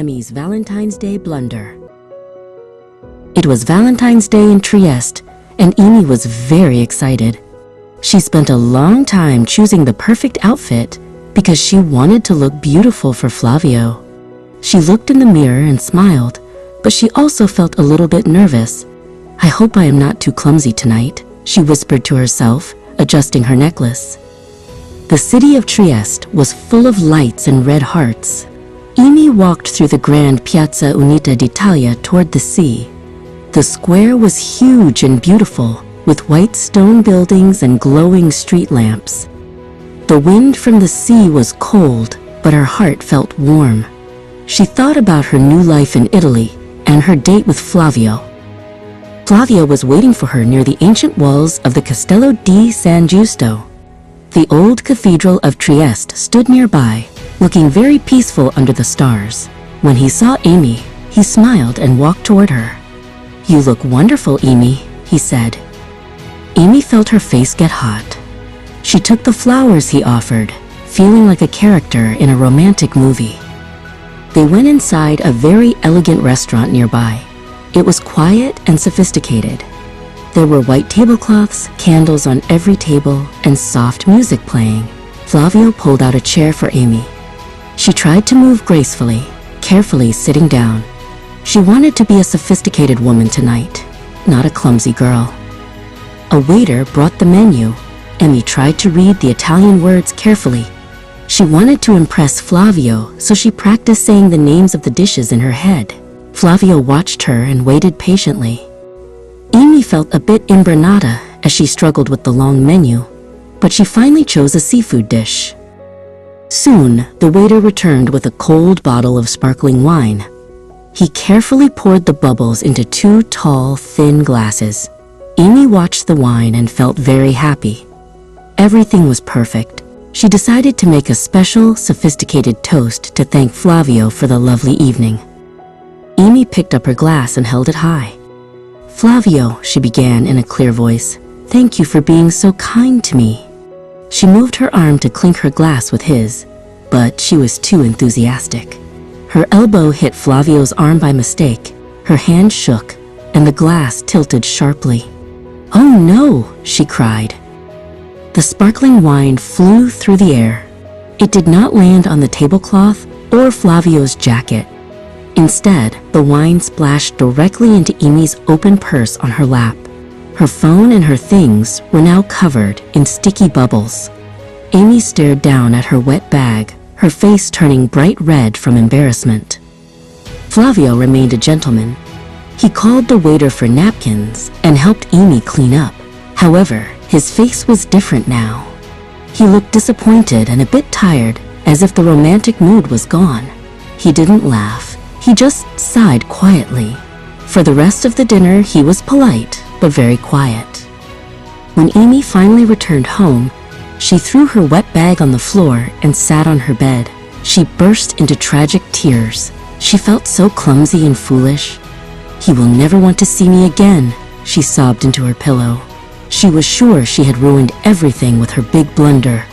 Emy's Valentine's Day blunder. It was Valentine's Day in Trieste, and Emy was very excited. She spent a long time choosing the perfect outfit because she wanted to look beautiful for Flavio. She looked in the mirror and smiled, but she also felt a little bit nervous. "I hope I am not too clumsy tonight," she whispered to herself, adjusting her necklace. The city of Trieste was full of lights and red hearts. Emy walked through the grand Piazza Unità d'Italia toward the sea. The square was huge and beautiful, with white stone buildings and glowing street lamps. The wind from the sea was cold, but her heart felt warm. She thought about her new life in Italy and her date with Flavio. Flavio was waiting for her near the ancient walls of the Castello di San Giusto. The old cathedral of Trieste stood nearby, looking very peaceful under the stars. When he saw Emy, he smiled and walked toward her. "You look wonderful, Emy," he said. Emy felt her face get hot. She took the flowers he offered, feeling like a character in a romantic movie. They went inside a very elegant restaurant nearby. It was quiet and sophisticated. There were white tablecloths, candles on every table, and soft music playing. Flavio pulled out a chair for Emy. She tried to move gracefully, carefully sitting down. She wanted to be a sophisticated woman tonight, not a clumsy girl. A waiter brought the menu. Emy tried to read the Italian words carefully. She wanted to impress Flavio, so she practiced saying the names of the dishes in her head. Flavio watched her and waited patiently. Emy felt a bit imbranata as she struggled with the long menu, but she finally chose a seafood dish. Soon, the waiter returned with a cold bottle of sparkling wine. He carefully poured the bubbles into 2 tall, thin glasses. Emy watched the wine and felt very happy. Everything was perfect. She decided to make a special, sophisticated toast to thank Flavio for the lovely evening. Emy picked up her glass and held it high. "Flavio," she began in a clear voice, "thank you for being so kind to me." She moved her arm to clink her glass with his, but she was too enthusiastic. Her elbow hit Flavio's arm by mistake, her hand shook, and the glass tilted sharply. "Oh no," she cried. The sparkling wine flew through the air. It did not land on the tablecloth or Flavio's jacket. Instead, the wine splashed directly into Emy's open purse on her lap. Her phone and her things were now covered in sticky bubbles. Emy stared down at her wet bag, her face turning bright red from embarrassment. Flavio remained a gentleman. He called the waiter for napkins and helped Emy clean up. However, his face was different now. He looked disappointed and a bit tired, as if the romantic mood was gone. He didn't laugh. He just sighed quietly. For the rest of the dinner, he was polite, but very quiet. When Emy finally returned home, she threw her wet bag on the floor and sat on her bed. She burst into tragic tears. She felt so clumsy and foolish. "He will never want to see me again," she sobbed into her pillow. She was sure she had ruined everything with her big blunder.